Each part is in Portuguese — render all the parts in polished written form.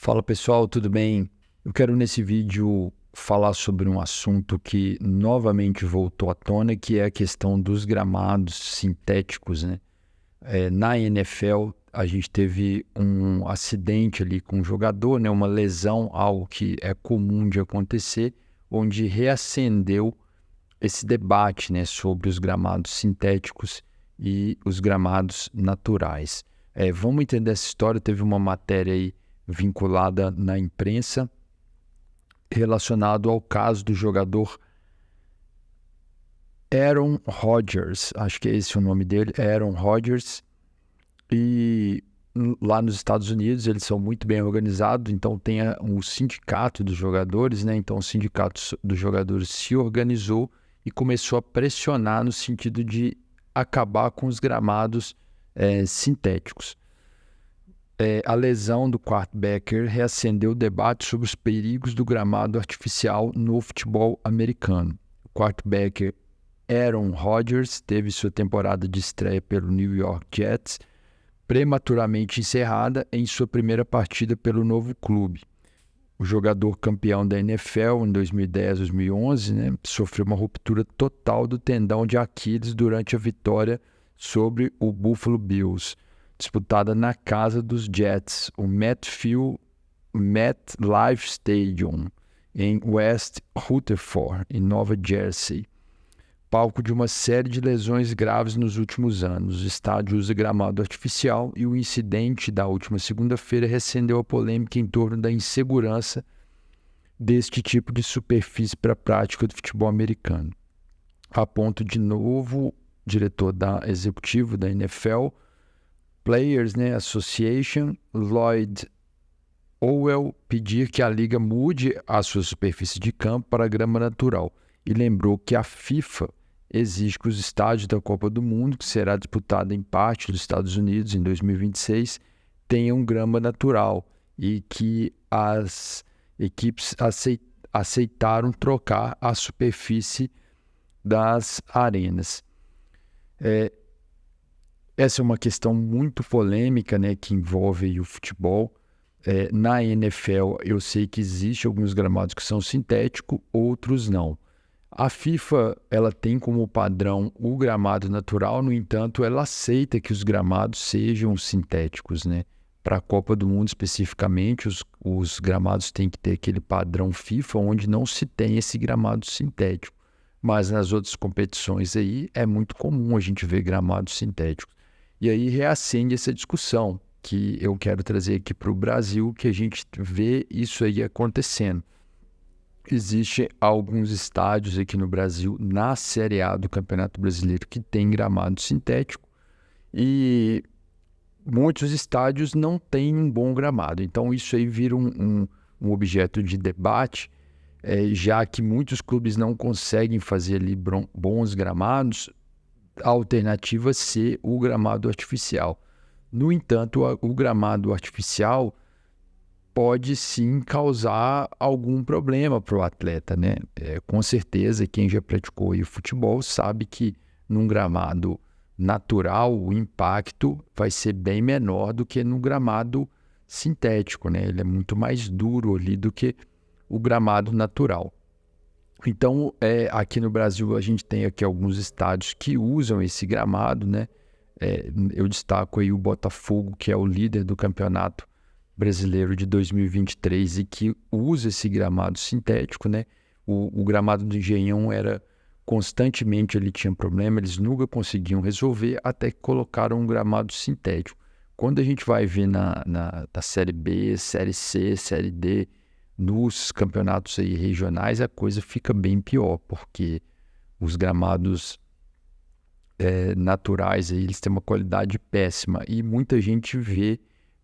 Fala pessoal, tudo bem? Eu quero nesse vídeo falar sobre um assunto que novamente voltou à tona, que é a questão dos gramados sintéticos, né? Na NFL, a gente teve um acidente ali com um jogador, né? Uma lesão, algo que é comum de acontecer, onde reacendeu esse debate, né, sobre os gramados sintéticos e os gramados naturais. Vamos entender essa história. Teve uma matéria aí vinculada na imprensa relacionado ao caso do jogador Aaron Rodgers, acho que é esse o nome dele, Aaron Rodgers, e lá nos Estados Unidos eles são muito bem organizados, então tem um sindicato dos jogadores, né? Então o sindicato dos jogadores se organizou e começou a pressionar no sentido de acabar com os gramados sintéticos. A lesão do quarterback reacendeu o debate sobre os perigos do gramado artificial no futebol americano. O quarterback Aaron Rodgers teve sua temporada de estreia pelo New York Jets prematuramente encerrada em sua primeira partida pelo novo clube. O jogador campeão da NFL em 2010-2011, né, sofreu uma ruptura total do tendão de Aquiles durante a vitória sobre o Buffalo Bills, disputada na casa dos Jets, o MetLife Stadium, em West Rutherford, em Nova Jersey, palco de uma série de lesões graves nos últimos anos. O estádio usa gramado artificial e o incidente da última segunda-feira reacendeu a polêmica em torno da insegurança deste tipo de superfície para a prática do futebol americano. A ponto de novo diretor executivo da NFL, Players, né, Association, Lloyd Owell, pedir que a liga mude a sua superfície de campo para grama natural e lembrou que a FIFA exige que os estádios da Copa do Mundo, que será disputada em parte dos Estados Unidos em 2026, tenham grama natural e que as equipes aceitaram trocar a superfície das arenas. Essa é uma questão muito polêmica, né, que envolve aí o futebol. Na NFL, eu sei que existem alguns gramados que são sintéticos, outros não. A FIFA, ela tem como padrão o gramado natural, no entanto, ela aceita que os gramados sejam sintéticos, né? Para a Copa do Mundo especificamente, os gramados têm que ter aquele padrão FIFA, onde não se tem esse gramado sintético. Mas nas outras competições aí, é muito comum a gente ver gramados sintéticos. E aí reacende essa discussão que eu quero trazer aqui para o Brasil, que a gente vê isso aí acontecendo. Existem alguns estádios aqui no Brasil, na Série A do Campeonato Brasileiro, que tem gramado sintético e muitos estádios não têm um bom gramado. Então isso aí vira um objeto de debate, já que muitos clubes não conseguem fazer ali bons gramados. A alternativa é ser o gramado artificial. No entanto, o gramado artificial pode sim causar algum problema para o atleta, né? Com certeza, quem já praticou aí o futebol sabe que num gramado natural o impacto vai ser bem menor do que no gramado sintético, né? Ele é muito mais duro ali do que o gramado natural. Então, aqui no Brasil a gente tem aqui alguns estádios que usam esse gramado, né? Eu destaco aí o Botafogo, que é o líder do campeonato brasileiro de 2023 e que usa esse gramado sintético, né? O gramado do Engenhão era constantemente, ele tinha problema, eles nunca conseguiam resolver até que colocaram um gramado sintético. Quando a gente vai ver na Série B, Série C, Série D, nos campeonatos aí regionais, a coisa fica bem pior, porque os gramados naturais aí, eles têm uma qualidade péssima e muita gente vê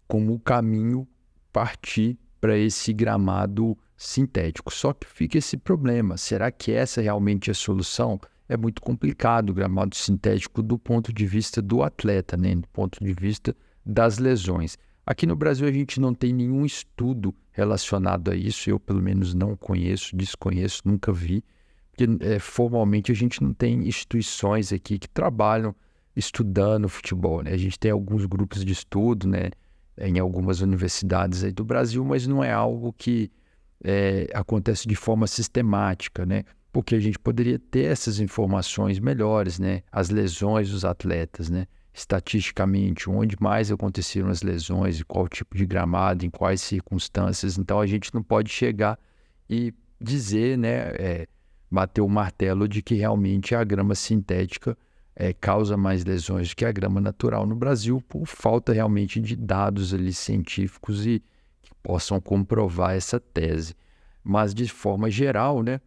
como o caminho partir para esse gramado sintético. Só que fica esse problema, será que essa realmente é a solução? É muito complicado o gramado sintético do ponto de vista do atleta, né? Do ponto de vista das lesões. Aqui no Brasil a gente não tem nenhum estudo relacionado a isso, eu pelo menos não conheço, desconheço, nunca vi, porque formalmente a gente não tem instituições aqui que trabalham estudando futebol, né? A gente tem alguns grupos de estudo, né? em algumas universidades aí do Brasil, mas não é algo que acontece de forma sistemática, né? Porque a gente poderia ter essas informações melhores, né? As lesões dos atletas, né? Estatisticamente, onde mais aconteceram as lesões, e qual tipo de gramado, em quais circunstâncias. Então, a gente não pode chegar e dizer, né? Bater o martelo de que realmente a grama sintética causa mais lesões do que a grama natural no Brasil, por falta realmente de dados ali científicos e que possam comprovar essa tese. Mas, de forma geral, né?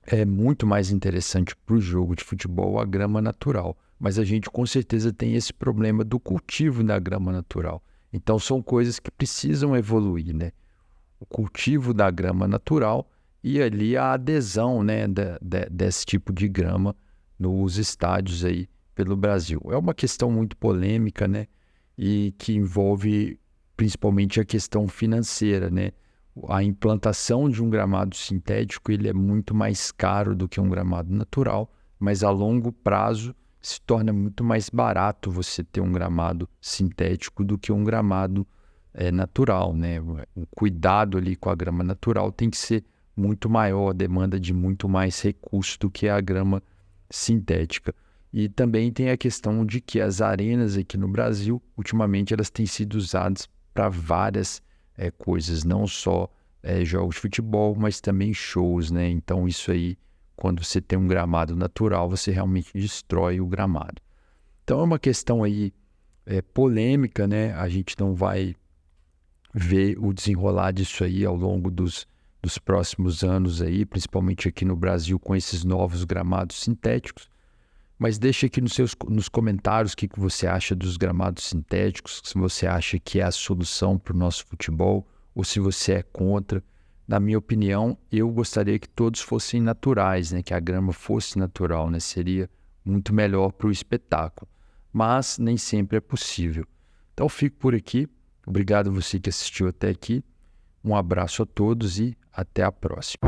É muito mais interessante para o jogo de futebol a grama natural. Mas a gente com certeza tem esse problema do cultivo da grama natural. Então são coisas que precisam evoluir, né? O cultivo da grama natural e ali a adesão, né, desse tipo de grama nos estádios aí pelo Brasil. É uma questão muito polêmica, né? E que envolve principalmente a questão financeira, né? A implantação de um gramado sintético ele é muito mais caro do que um gramado natural, mas a longo prazo se torna muito mais barato você ter um gramado sintético do que um gramado natural, né? O cuidado ali com a grama natural tem que ser muito maior, a demanda de muito mais recurso do que a grama sintética. E também tem a questão de que as arenas aqui no Brasil, ultimamente, elas têm sido usadas para várias coisas, não só jogos de futebol, mas também shows, né? Então, isso aí, quando você tem um gramado natural, você realmente destrói o gramado. Então, é uma questão aí polêmica, né? A gente não vai ver o desenrolar disso aí ao longo dos próximos anos aí, principalmente aqui no Brasil, com esses novos gramados sintéticos. Mas deixa aqui nos comentários o que você acha dos gramados sintéticos, se você acha que é a solução para o nosso futebol ou se você é contra. Na minha opinião, eu gostaria que todos fossem naturais, né? Que a grama fosse natural, né? Seria muito melhor para o espetáculo. Mas nem sempre é possível. Então fico por aqui. Obrigado a você que assistiu até aqui. Um abraço a todos e até a próxima.